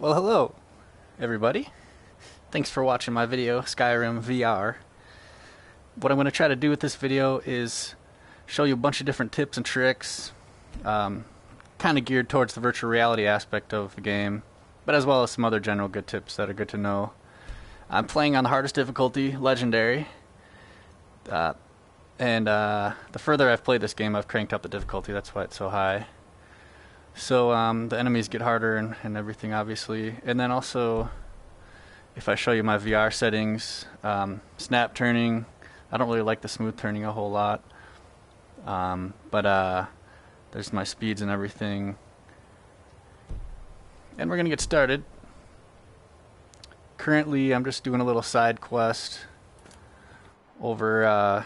Well, hello, everybody. Thanks for watching my video, Skyrim VR. What I'm going to try to do with this video is show you a bunch of different tips and tricks, kind of geared towards the virtual reality aspect of the game, but as well as some other general good tips that are good to know. I'm playing on the hardest difficulty, Legendary, and the further I've played this game, I've cranked up the difficulty. That's why it's so high. So the enemies get harder and everything, obviously. And then also, if I show you my VR settings, snap turning, I don't really like the smooth turning a whole lot. But there's my speeds and everything. And we're going to get started. Currently, I'm just doing a little side quest over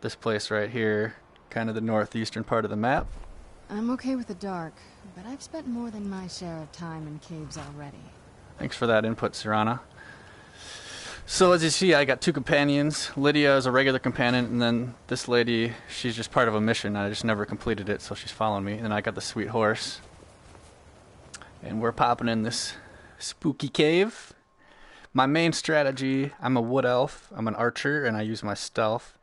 this place right here, kind of the northeastern part of the map. I'm okay with the dark, but I've spent more than my share of time in caves already. Thanks for that input, Sirana. So as you see, I got two companions. Lydia is a regular companion, and then this lady, she's just part of a mission. I just never completed it, so she's following me. And then I got the sweet horse. And we're popping in this spooky cave. My main strategy, I'm a wood elf, I'm an archer, and I use my stealth.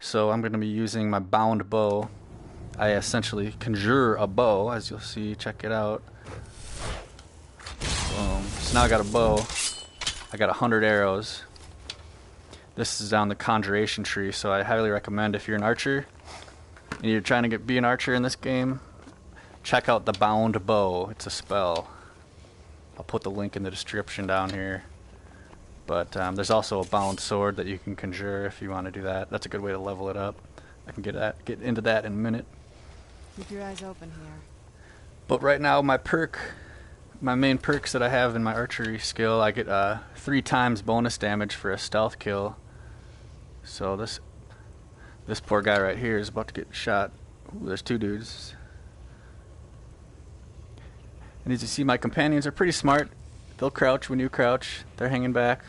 So I'm going to be using my bound bow. I essentially conjure a bow, as you'll see. Check it out. Boom. So now I got a bow. I got 100 arrows. This is down the conjuration tree, so I highly recommend if you're an archer and you're trying to be an archer in this game, check out the bound bow. It's a spell. I'll put the link in the description down here. But there's also a bound sword that you can conjure if you want to do that. That's a good way to level it up. I can get into that in a minute. Keep your eyes open here. But right now, my main perks that I have in my archery skill, I get 3 times bonus damage for a stealth kill. So this poor guy right here is about to get shot. Ooh, there's 2 dudes. And as you see, my companions are pretty smart. They'll crouch when you crouch. They're hanging back.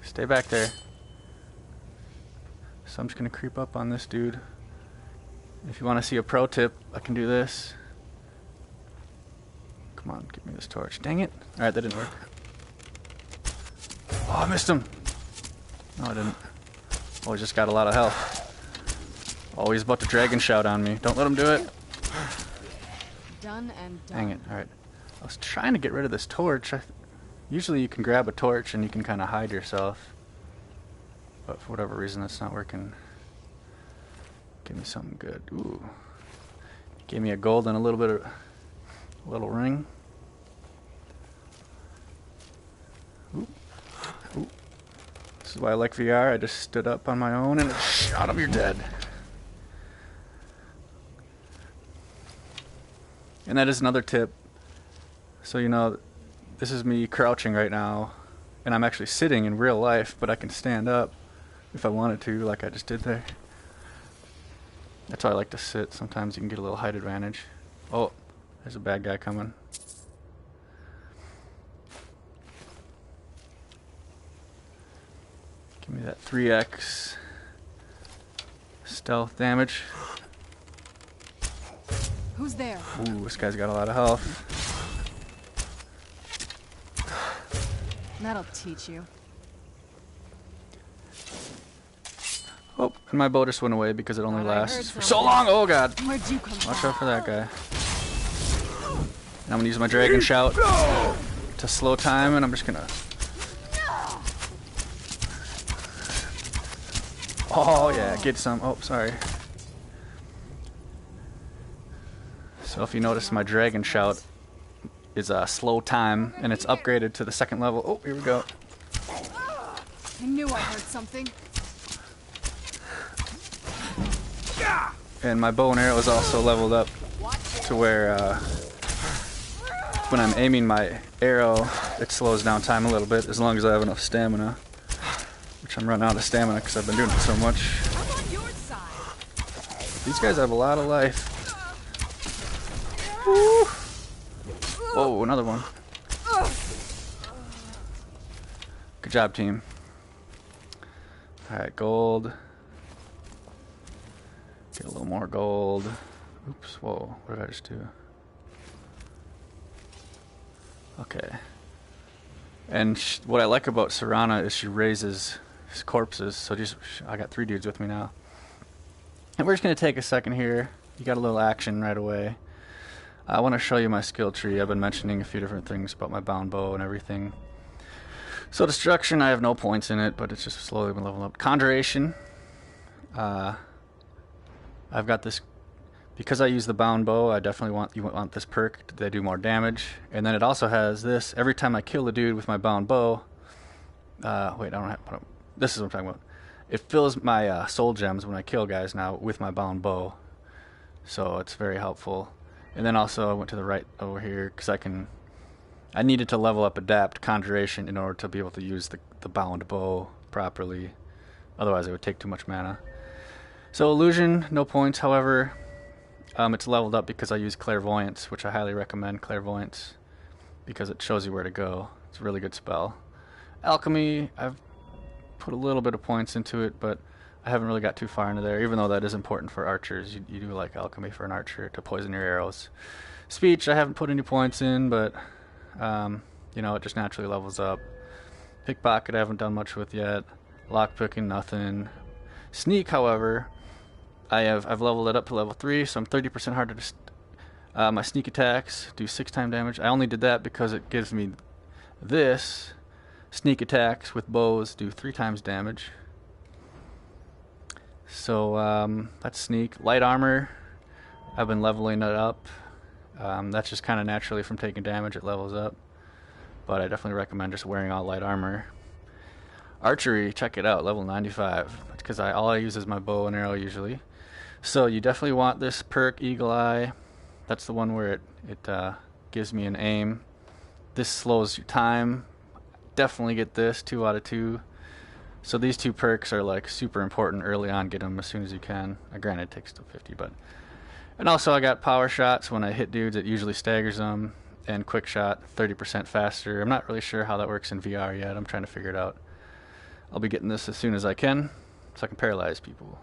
Stay back there. So I'm just going to creep up on this dude. If you want to see a pro tip, I can do this. Come on, give me this torch. Dang it. Alright, that didn't work. Oh, I missed him. No, I didn't. Oh, he just got a lot of health. Oh, he's about to dragon shout on me. Don't let him do it. Done and done. Dang it. Alright. I was trying to get rid of this torch. Usually you can grab a torch and you can kind of hide yourself. But for whatever reason, that's not working. Give me something good. Ooh. Gave me a gold and a little bit of a little ring. Ooh. Ooh. This is why I like VR. I just stood up on my own and it shot him. You're dead. And that is another tip. So you know, this is me crouching right now, and I'm actually sitting in real life, but I can stand up if I wanted to, like I just did there. That's why I like to sit. Sometimes you can get a little height advantage. Oh, there's a bad guy coming. Give me that 3x stealth damage. Who's there? Ooh, this guy's got a lot of health. That'll teach you. Oh, and my bow just went away because it only lasts for so long. Oh god. Where'd you come from? Watch out for that guy. And I'm gonna use my dragon shout to slow time, and I'm just gonna. Oh yeah, get some. Oh, sorry. So if you notice, my dragon shout is a slow time, and it's upgraded to the 2nd level. Oh, here we go. I knew I heard something. And my bow and arrow is also leveled up to where when I'm aiming my arrow, it slows down time a little bit as long as I have enough stamina. Which I'm running out of stamina because I've been doing it so much. I'm on your side. These guys have a lot of life. Woo. Whoa, another one. Good job, team. Alright, gold. Get a little more gold. Oops, whoa, what did I just do? Okay. And what I like about Serana is she raises corpses. So I got 3 dudes with me now. And we're just going to take a second here. You got a little action right away. I want to show you my skill tree. I've been mentioning a few different things about my bound bow and everything. So destruction, I have no points in it, but it's just slowly been leveling up. Conjuration. I've got this. Because I use the bound bow, I definitely want this perk. They do more damage. And then it also has this. Every time I kill a dude with my bound bow... wait, I don't have... This is what I'm talking about. It fills my soul gems when I kill guys now with my bound bow. So it's very helpful. And then also I went to the right over here because I needed to level up Adapt Conjuration in order to be able to use the bound bow properly. Otherwise it would take too much mana. So Illusion, no points. However... it's leveled up because I use Clairvoyance, which I highly recommend Clairvoyance because it shows you where to go. It's a really good spell. Alchemy, I've put a little bit of points into it, but I haven't really got too far into there, even though that is important for archers. You do like Alchemy for an archer to poison your arrows. Speech, I haven't put any points in, but it just naturally levels up. Pickpocket, I haven't done much with yet. Lockpicking, nothing. Sneak, however... I've leveled it up to level 3, so I'm 30% harder to... my sneak attacks do 6 times damage. I only did that because it gives me this. Sneak attacks with bows do 3 times damage. So that's sneak. Light armor, I've been leveling it up. That's just kind of naturally from taking damage, it levels up. But I definitely recommend just wearing all light armor. Archery, check it out, level 95. That's because all I use is my bow and arrow usually. So you definitely want this perk, Eagle Eye. That's the one where it gives me an aim. This slows your time. Definitely get this, 2 out of 2. So these 2 perks are like super important early on. Get them as soon as you can. Granted, it takes till 50, but... And also I got power shots. When I hit dudes, it usually staggers them. And quick shot, 30% faster. I'm not really sure how that works in VR yet. I'm trying to figure it out. I'll be getting this as soon as I can, so I can paralyze people.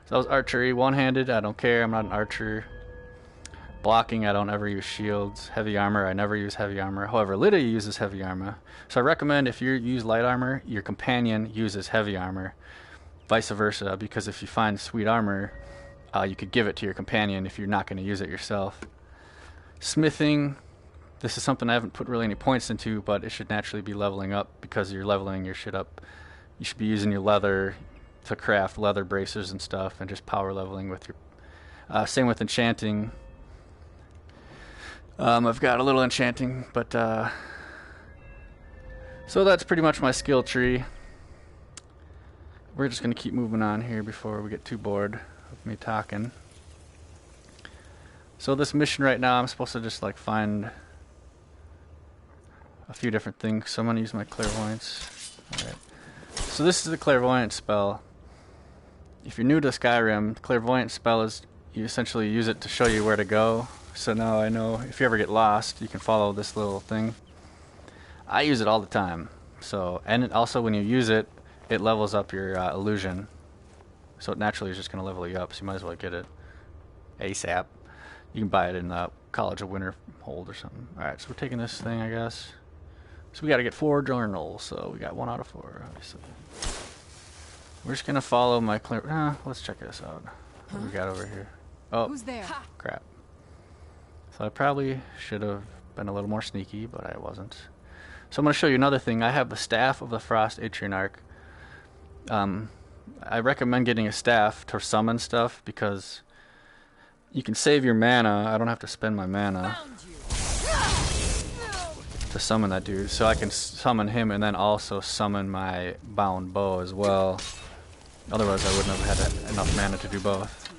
So that was archery. One-handed, I don't care. I'm not an archer. Blocking, I don't ever use shields. Heavy armor, I never use heavy armor. However, Lydia uses heavy armor. So I recommend if you use light armor, your companion uses heavy armor. Vice versa, because if you find sweet armor, you could give it to your companion if you're not going to use it yourself. Smithing, this is something I haven't put really any points into, but it should naturally be leveling up because you're leveling your shit up. You should be using your leather to craft leather bracers and stuff, and just power leveling with your... same with enchanting. I've got a little enchanting, but... So that's pretty much my skill tree. We're just going to keep moving on here before we get too bored of me talking. So this mission right now, I'm supposed to just like find a few different things. So I'm going to use my clairvoyance. Alright. So this is the clairvoyance spell. If you're new to Skyrim, the clairvoyance spell is you essentially use it to show you where to go. So now I know if you ever get lost, you can follow this little thing. I use it all the time. So, and also when you use it, it levels up your illusion. So it naturally is just going to level you up, so you might as well get it ASAP. You can buy it in the College of Winterhold or something. Alright, so we're taking this thing, I guess. So we got to get 4 journals, so we got 1 out of 4, obviously. We're just going to follow my let's check this out. What we got over here? Oh, who's there? Crap. So I probably should have been a little more sneaky, but I wasn't. So I'm going to show you another thing. I have the Staff of the Frost Atriarch. I recommend getting a staff to summon stuff because you can save your mana. I don't have to spend my mana to summon that dude. So I can summon him and then also summon my bound bow as well. Otherwise I wouldn't have had enough mana to do both.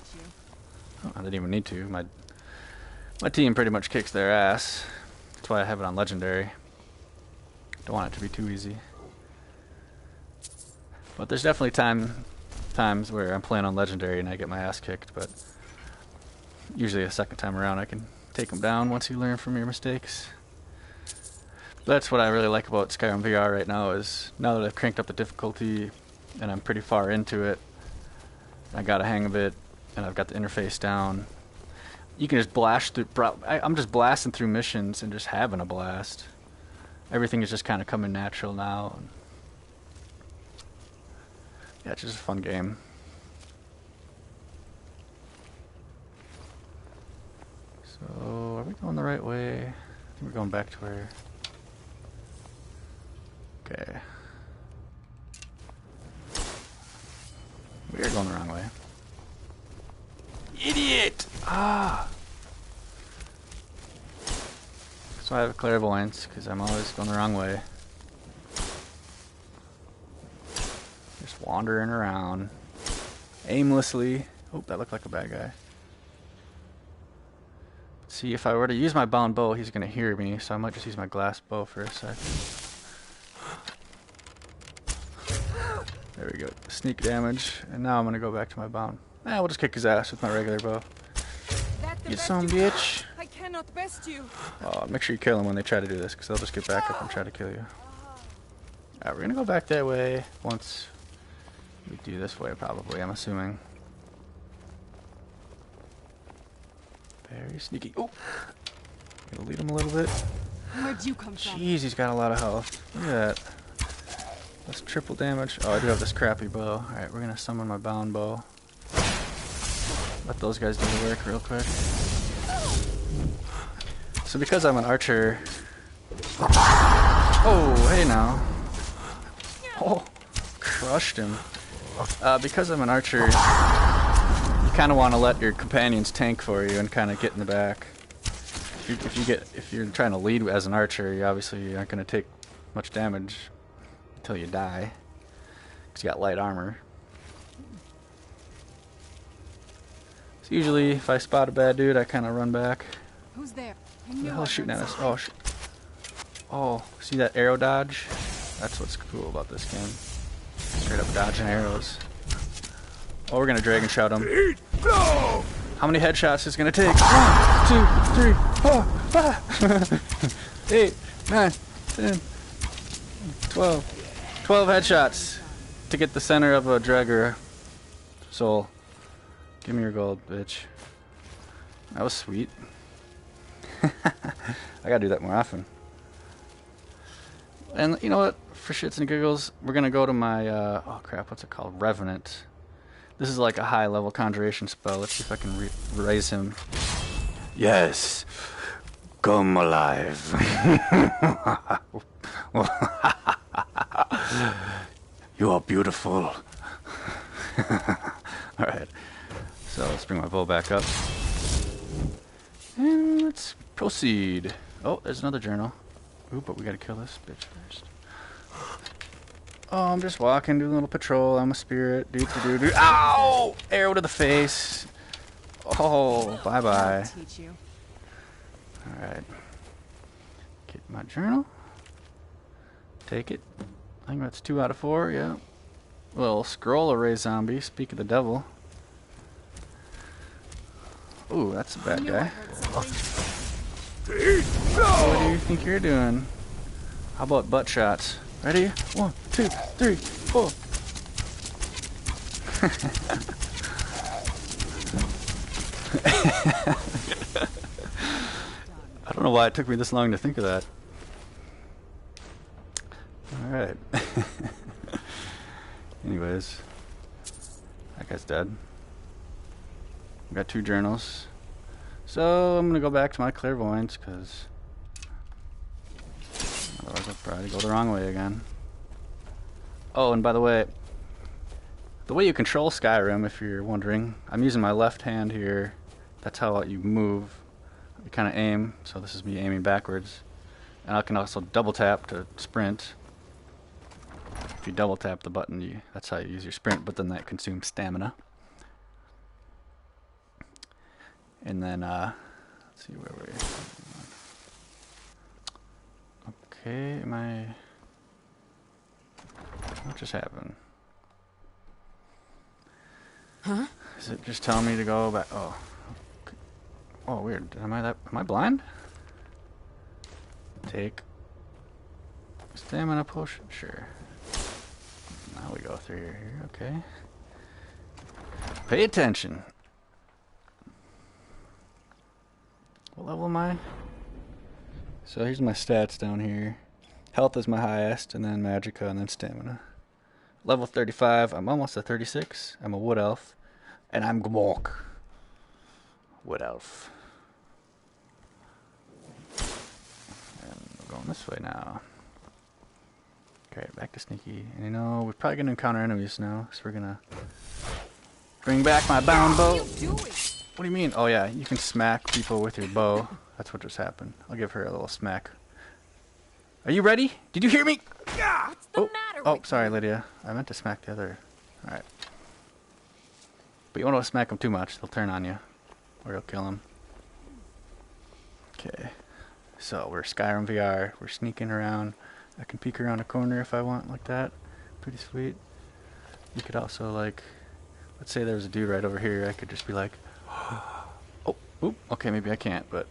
Oh, I didn't even need to. My team pretty much kicks their ass. That's why I have it on Legendary. Don't want it to be too easy. But there's definitely times where I'm playing on Legendary and I get my ass kicked, but usually a second time around I can take them down once you learn from your mistakes. That's what I really like about Skyrim VR right now is now that I've cranked up the difficulty and I'm pretty far into it, I got a hang of it and I've got the interface down. You can just blast through, I'm just blasting through missions and just having a blast. everything is just kind of coming natural now. And yeah, it's just a fun game. So, are we going the right way? I think we're going back to where... Okay. We are going the wrong way. Idiot! Ah! So I have clairvoyance, because I'm always going the wrong way. Just wandering around. Aimlessly. Oh, that looked like a bad guy. See, if I were to use my bound bow, he's going to hear me, so I might just use my glass bow for a sec. There we go. Sneak damage. And now I'm going to go back to my bound. We'll just kick his ass with my regular bow. You son bitch. I cannot best you. Oh, make sure you kill them when they try to do this, because they'll just get back up and try to kill you. Alright, we're going to go back that way once we do this way, probably, I'm assuming. Very sneaky. Oh! Gonna lead him a little bit. Where'd you come from? Jeez, he's got a lot of health. Look at that. That's triple damage. Oh, I do have this crappy bow. Alright, we're gonna summon my bound bow. Let those guys do the work real quick. So because I'm an archer... Oh, hey now. Oh, crushed him. Because I'm an archer, you kind of want to let your companions tank for you and kind of get in the back. If you're trying to lead as an archer, you obviously aren't going to take much damage until you die, because you got light armor. So usually, if I spot a bad dude, I kind of run back. Who's there? What the hell's shooting at us? Oh, oh, see that arrow dodge? That's what's cool about this game. Straight up dodging arrows. Oh, we're gonna dragon shout him. How many headshots is it gonna take? 1, 2, 3, 4, 5, 8, 9, 10, 12. 12 headshots to get the center of a dragger soul. Give me your gold, bitch. That was sweet. I gotta do that more often. And you know what? For shits and giggles, we're gonna go to my, oh crap, what's it called? Revenant. This is like a high level conjuration spell. Let's see if I can raise him. Yes! Come alive! You are beautiful. Alright. So let's bring my bow back up. And let's proceed. Oh, there's another journal. Ooh, but we gotta kill this bitch first. Oh, I'm just walking, doing a little patrol. I'm a spirit. Doo-doo-doo-doo. Ow! Arrow to the face. Oh, bye-bye. Teach you. Alright. Get my journal. Take it. I think that's 2 out of 4, yeah. Little scroll array zombie. Speak of the devil. Ooh, that's a bad guy. What do you think you're doing? How about butt shots? Ready? 1, 2, 3, 4. I don't know why it took me this long to think of that. Alright. Anyways. That guy's dead. We got 2 journals. So I'm gonna go back to my clairvoyance, because otherwise I'll probably go the wrong way again. Oh, and by the way you control Skyrim, if you're wondering, I'm using my left hand here. That's how you move. You kind of aim, so this is me aiming backwards. And I can also double tap to sprint. If you double tap the button, that's how you use your sprint, but then that consumes stamina. And then, let's see where we're... Okay, what just happened? Huh? Is it just telling me to go back? Oh. Okay. Oh, weird. Am I blind? Take stamina potion. Sure. Now we go through here. Okay. Pay attention. What level am I? So here's my stats down here. Health is my highest, and then magicka, and then stamina. Level 35. I'm almost at 36. I'm a wood elf, and I'm Gmork. Wood elf. And we're going this way now. Okay, back to sneaky. And you know, we're probably gonna encounter enemies now, so we're gonna bring back my bound bow. What are you doing? What do you mean? Oh yeah, you can smack people with your bow. That's what just happened. I'll give her a little smack. Are you ready? Did you hear me? What's the matter Oh, with sorry, Lydia. I meant to smack the other. Alright. But you don't want to smack them too much. They'll turn on you. Or you'll kill them. Okay. So, we're Skyrim VR. We're sneaking around. I can peek around a corner if I want, like that. Pretty sweet. You could also, like... Let's say there's a dude right over here. I could just be like... Oh, oop. Okay, maybe I can't, but...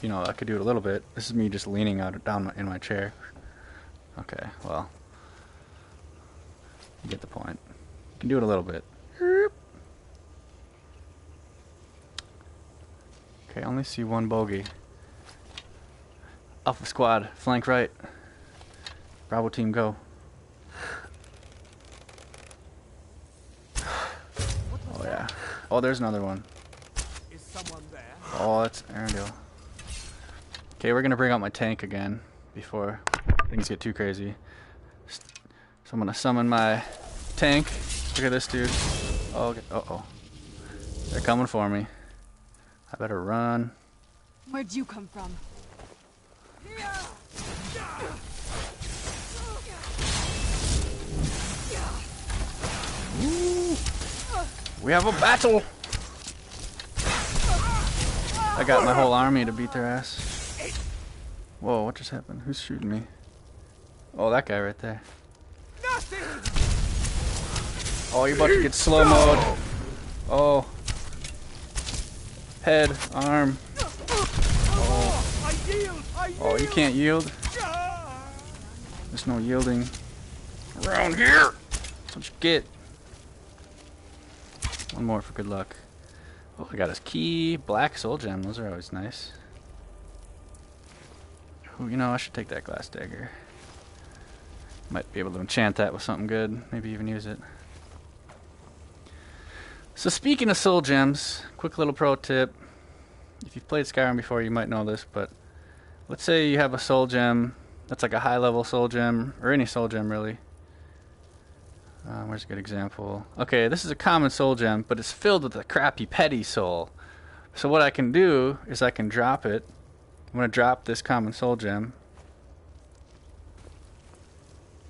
You know, I could do it a little bit. This is me just leaning down in my chair. Okay, well. You get the point. You can do it a little bit. Okay, I only see one bogey. Alpha squad, flank right. Bravo team, go. Oh yeah. Oh, there's another one. Is someone there? Oh, that's Arendelle. Okay, we're gonna bring out my tank again before things get too crazy. So I'm gonna summon my tank. Look at this dude. Oh, okay. Uh-oh. They're coming for me. I better run. Where'd you come from? Ooh. We have a battle! I got my whole army to beat their ass. Whoa, what just happened? Who's shooting me? Oh, that guy right there. Oh, you're about to get slow mode. Oh. Head, arm. Oh, you can't yield. There's no yielding around here. That's what you get. One more for good luck. Oh, I got his key. Black soul gem. Those are always nice. Oh, you know, I should take that glass dagger. Might be able to enchant that with something good. Maybe even use it. So speaking of soul gems, quick little pro tip. If you've played Skyrim before, you might know this, but let's say you have a soul gem that's like a high level soul gem, or any soul gem really. Where's a good example? Okay, this is a common soul gem, but it's filled with a crappy petty soul. So what I can do is I can drop it. I'm going to drop this common soul gem.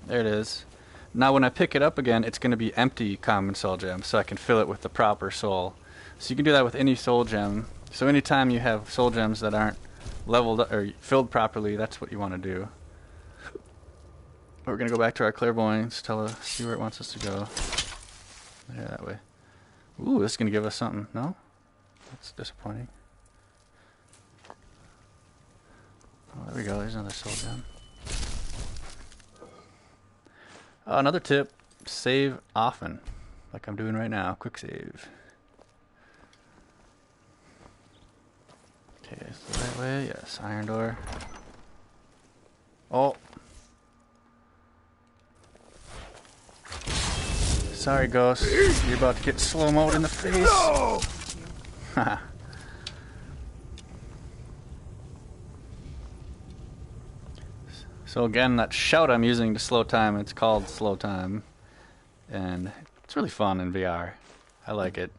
There it is. Now when I pick it up again, it's going to be empty common soul gem, so I can fill it with the proper soul. So you can do that with any soul gem. So anytime you have soul gems that aren't leveled up or filled properly, that's what you want to do. We're going to go back to our clairvoyance, see where it wants us to go. Yeah, that way. Ooh, this is going to give us something. No? That's disappointing. Oh, there we go. There's another soul gem. Another tip, save often. Like I'm doing right now. Quick save. Okay, is the right way? Yes, iron door. Oh. Sorry, Ghost. You're about to get slow mode in the face. Haha. So again, that shout I'm using to slow time, it's called slow time. And it's really fun in VR. I like it.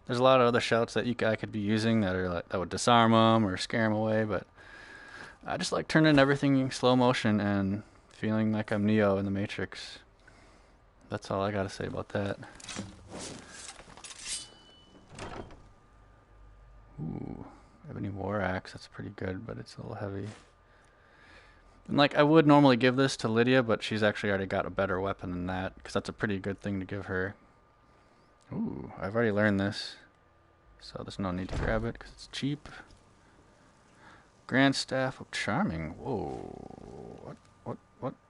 There's a lot of other shouts that I could be using that are like, that would disarm them or scare them away, but I just like turning everything in slow motion and feeling like I'm Neo in the Matrix. That's all I gotta say about that. Ooh, Ebony War Axe, that's pretty good, but it's a little heavy. And like, I would normally give this to Lydia, but she's actually already got a better weapon than that, because that's a pretty good thing to give her. Ooh, I've already learned this, so there's no need to grab it, because it's cheap. Grand Staff of Charming. Whoa,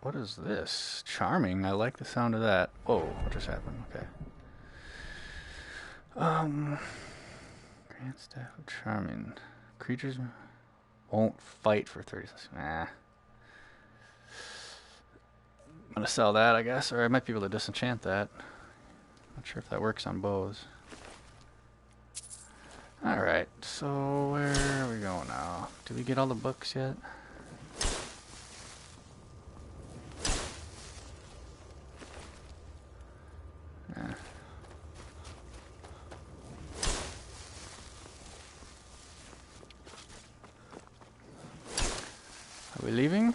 what is this? Charming, I like the sound of that. Whoa, what just happened? Okay. Grand Staff of Charming. Creatures... Won't fight for 30 seconds. Nah. I'm going to sell that, I guess. Or I might be able to disenchant that. Not sure if that works on bows. Alright, so where are we going now? Did we get all the books yet? Yeah. Are we leaving?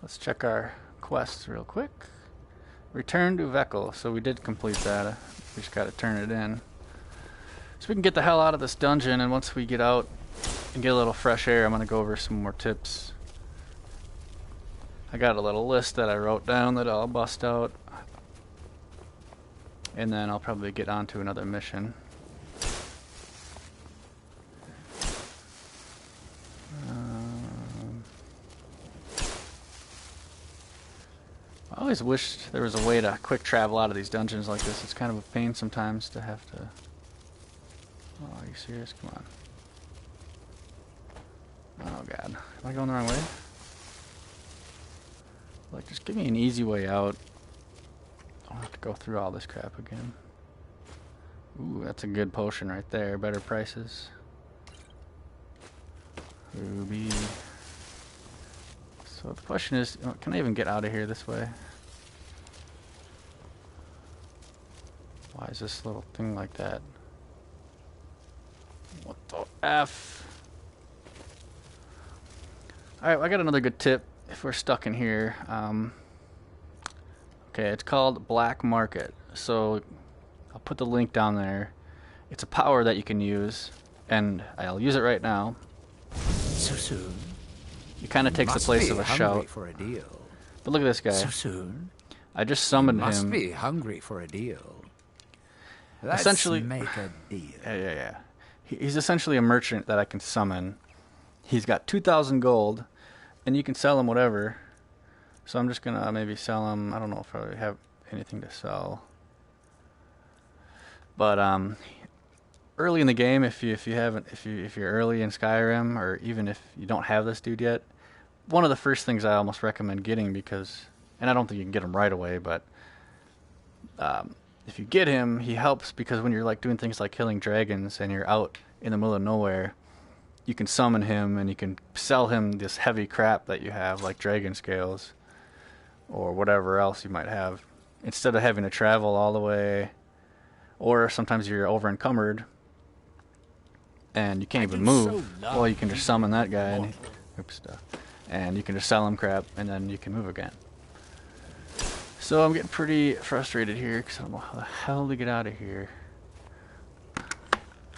Let's check our quests real quick. Return to Vekel. So we did complete that. We just gotta turn it in. So we can get the hell out of this dungeon, and once we get out and get a little fresh air, I'm gonna go over some more tips. I got a little list that I wrote down that I'll bust out. And then I'll probably get on to another mission. I always wished there was a way to quick travel out of these dungeons like this. It's kind of a pain sometimes to have to... Oh, are you serious? Come on. Oh god. Am I going the wrong way? Like, just give me an easy way out. I don't have to go through all this crap again. Ooh, that's a good potion right there. Better prices. Ruby. So the question is, can I even get out of here this way? Why is this little thing like that? What the F? Alright, I got another good tip if we're stuck in here. Okay, it's called Black Market. So I'll put the link down there. It's a power that you can use, and I'll use it right now. So soon. It kind of takes the place of a shout. For a deal. But look at this guy. So soon. I just summoned Must him. be hungry for a deal. Let's Essentially, make a deal. Yeah. He's essentially a merchant that I can summon. He's got 2,000 gold, and you can sell him whatever. So I'm just gonna maybe sell him. I don't know if I have anything to sell. But early in the game, if you're early in Skyrim, or even if you don't have this dude yet, one of the first things I almost recommend getting, because, and I don't think you can get him right away, but if you get him, he helps because when you're like doing things like killing dragons and you're out in the middle of nowhere, you can summon him and you can sell him this heavy crap that you have, like dragon scales or whatever else you might have, instead of having to travel all the way, or sometimes you're over encumbered and you can't even move. Well, you can just summon that guy and and you can just sell him crap and then you can move again. So I'm getting pretty frustrated here because I don't know how the hell to get out of here.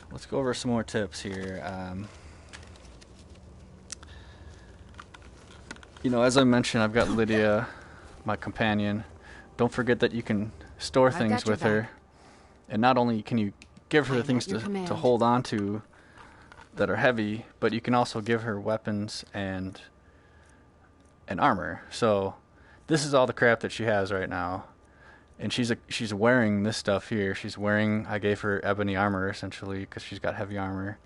Let's go over some more tips here. As I mentioned, I've got Lydia, my companion. Don't forget that you can store things with her. And not only can you give her the things to hold on to that are heavy, but you can also give her weapons and armor. So this is all the crap that she has right now. And she's wearing this stuff here. I gave her ebony armor, essentially, because she's got heavy armor.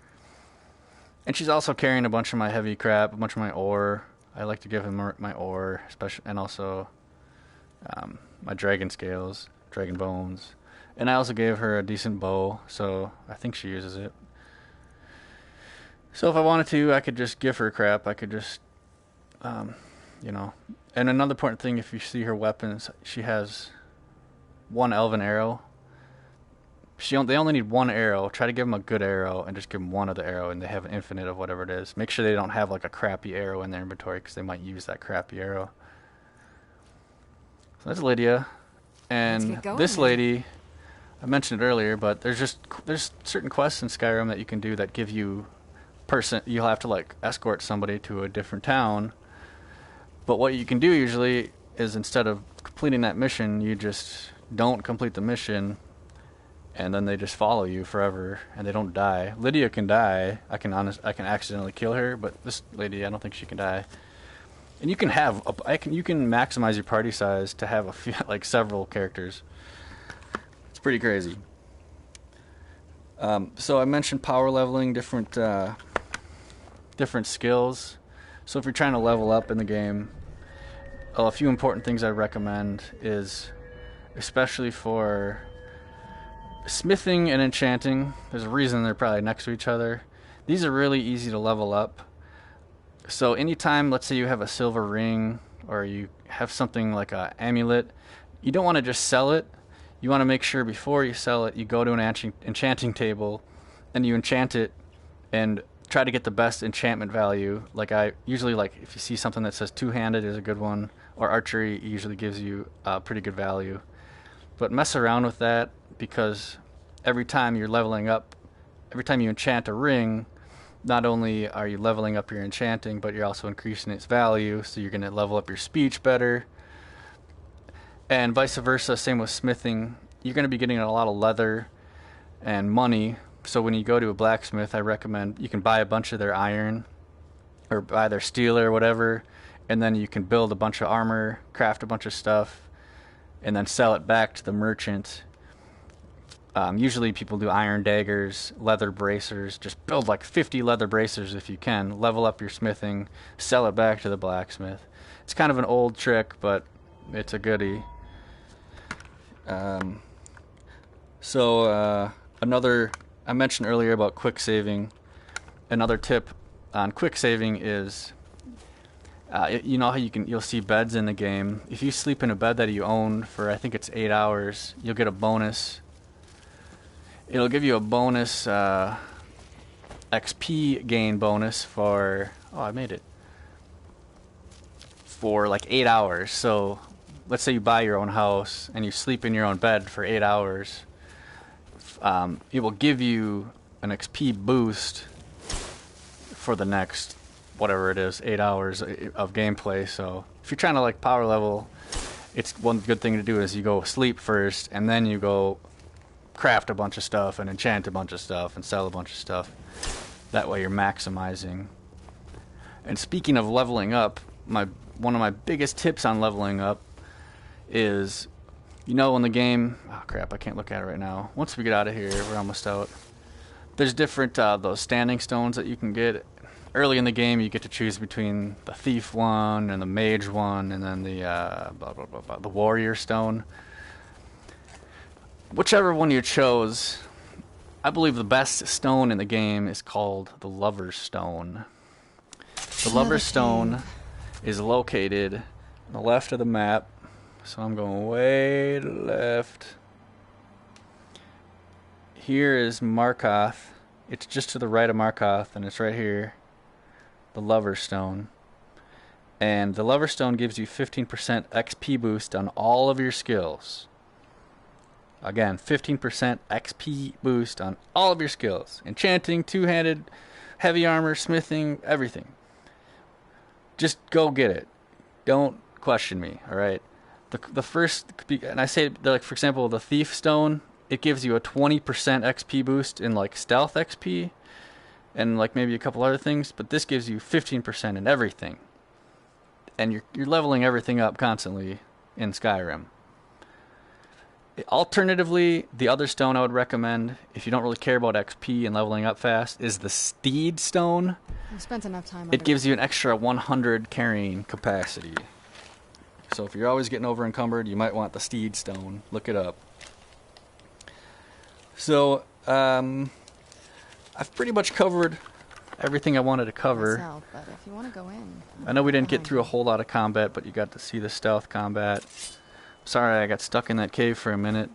And she's also carrying a bunch of my heavy crap, a bunch of my ore. I like to give him my ore, and also my dragon scales, dragon bones. And I also gave her a decent bow, so I think she uses it. So if I wanted to, I could just give her crap. I could just, And another important thing, if you see her weapons, she has one elven arrow. They only need one arrow. Try to give them a good arrow and just give them one of the arrow, and they have an infinite of whatever it is. Make sure they don't have like a crappy arrow in their inventory because they might use that crappy arrow. So that's Lydia. And this lady, I mentioned it earlier, but there's certain quests in Skyrim that you can do that give you you'll have to like escort somebody to a different town. But what you can do usually is, instead of completing that mission, you just don't complete the mission, and then they just follow you forever and they don't die. Lydia can die. I can accidentally kill her, but this lady, I don't think she can die. And you can you can maximize your party size to have several characters. pretty crazy. So I mentioned power leveling, different skills. So if you're trying to level up in the game, a few important things I recommend is, especially for smithing and enchanting, there's a reason they're probably next to each other. These are really easy to level up. So anytime, let's say you have a silver ring or you have something like an amulet, you don't want to just sell it. You want to make sure before you sell it, you go to an enchanting table and you enchant it and try to get the best enchantment value. Like I usually like if you see something that says two-handed is a good one, or archery usually gives you pretty good value. But mess around with that, because every time you're leveling up, every time you enchant a ring, not only are you leveling up your enchanting, but you're also increasing its value, so you're going to level up your speech better. And vice versa, same with smithing. You're going to be getting a lot of leather and money, so when you go to a blacksmith, I recommend you can buy a bunch of their iron or buy their steel or whatever, and then you can build a bunch of armor, craft a bunch of stuff, and then sell it back to the merchant. Usually people do iron daggers, leather bracers. Just build like 50 leather bracers if you can. Level up your smithing, sell it back to the blacksmith. It's kind of an old trick, but it's a goodie. Another, I mentioned earlier about quick saving. Another tip on quick saving is, you know how you'll see beds in the game. If you sleep in a bed that you own for, I think it's 8 hours, you'll get a bonus. It'll give you a bonus XP gain bonus for, I made it, for like 8 hours. So let's say you buy your own house and you sleep in your own bed for 8 hours. It will give you an XP boost for the next, whatever it is, 8 hours of gameplay. So if you're trying to like power level, it's one good thing to do is you go sleep first and then you go craft a bunch of stuff and enchant a bunch of stuff and sell a bunch of stuff. That way you're maximizing. And speaking of leveling up, one of my biggest tips on leveling up is, you know, in the game, oh crap, I can't look at it right now. Once we get out of here, we're almost out. There's different those standing stones that you can get. Early in the game, you get to choose between the thief one and the mage one, and then the warrior stone. Whichever one you chose, I believe the best stone in the game is called the Lover's Stone. The Lover's Stone is located on the left of the map, so I'm going way to the left. Here is Markoth. It's just to the right of Markoth, and it's right here. The Lover's Stone. And the Lover's Stone gives you 15% XP boost on all of your skills. Again, 15% XP boost on all of your skills. Enchanting, two-handed, heavy armor, smithing, everything. Just go get it. Don't question me, alright? The first, and I say, like, for example, the Thief Stone, it gives you a 20% XP boost in, like, Stealth XP, and, like, maybe a couple other things, but this gives you 15% in everything. And you're leveling everything up constantly in Skyrim. Alternatively, the other stone I would recommend, if you don't really care about XP and leveling up fast, is the Steed Stone. I've spent enough time. It gives you an extra 100 carrying capacity. So if you're always getting over encumbered, you might want the Steed Stone. Look it up. So, I've pretty much covered everything I wanted to cover. Myself, but if you want to go in, I know we didn't get through a whole lot of combat, but you got to see the stealth combat. Sorry I got stuck in that cave for a minute.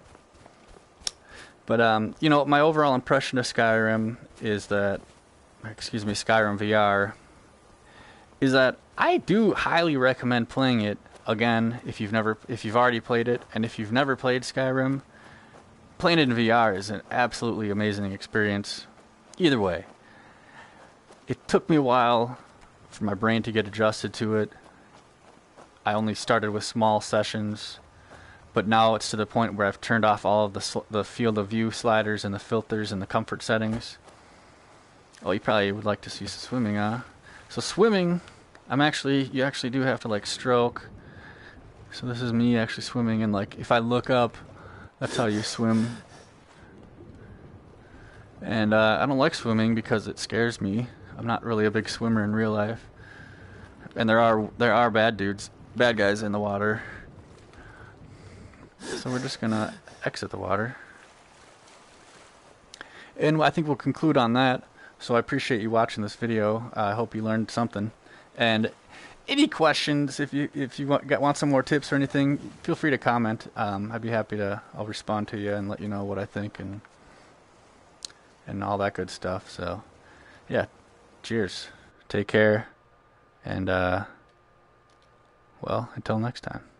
But, you know, my overall impression of Skyrim is that, Skyrim VR, is that I do highly recommend playing it again if you've already played it, and if you've never played Skyrim, playing it in VR is an absolutely amazing experience. Either way. It took me a while for my brain to get adjusted to it. I only started with small sessions, but now it's to the point where I've turned off all of the field of view sliders and the filters and the comfort settings. Oh, you probably would like to see some swimming, huh? So swimming, you actually do have to like stroke. So this is me actually swimming, and like if I look up, That's how you swim. And I don't like swimming because it scares me. I'm not really a big swimmer in real life. And there are bad guys in the water. So we're just gonna exit the water. And I think we'll conclude on that. So I appreciate you watching this video. I hope you learned something. And any questions, if you want some more tips or anything, feel free to comment. I'd be happy to. I'll respond to you and let you know what I think and all that good stuff. So, yeah, cheers. Take care. And, well, until next time.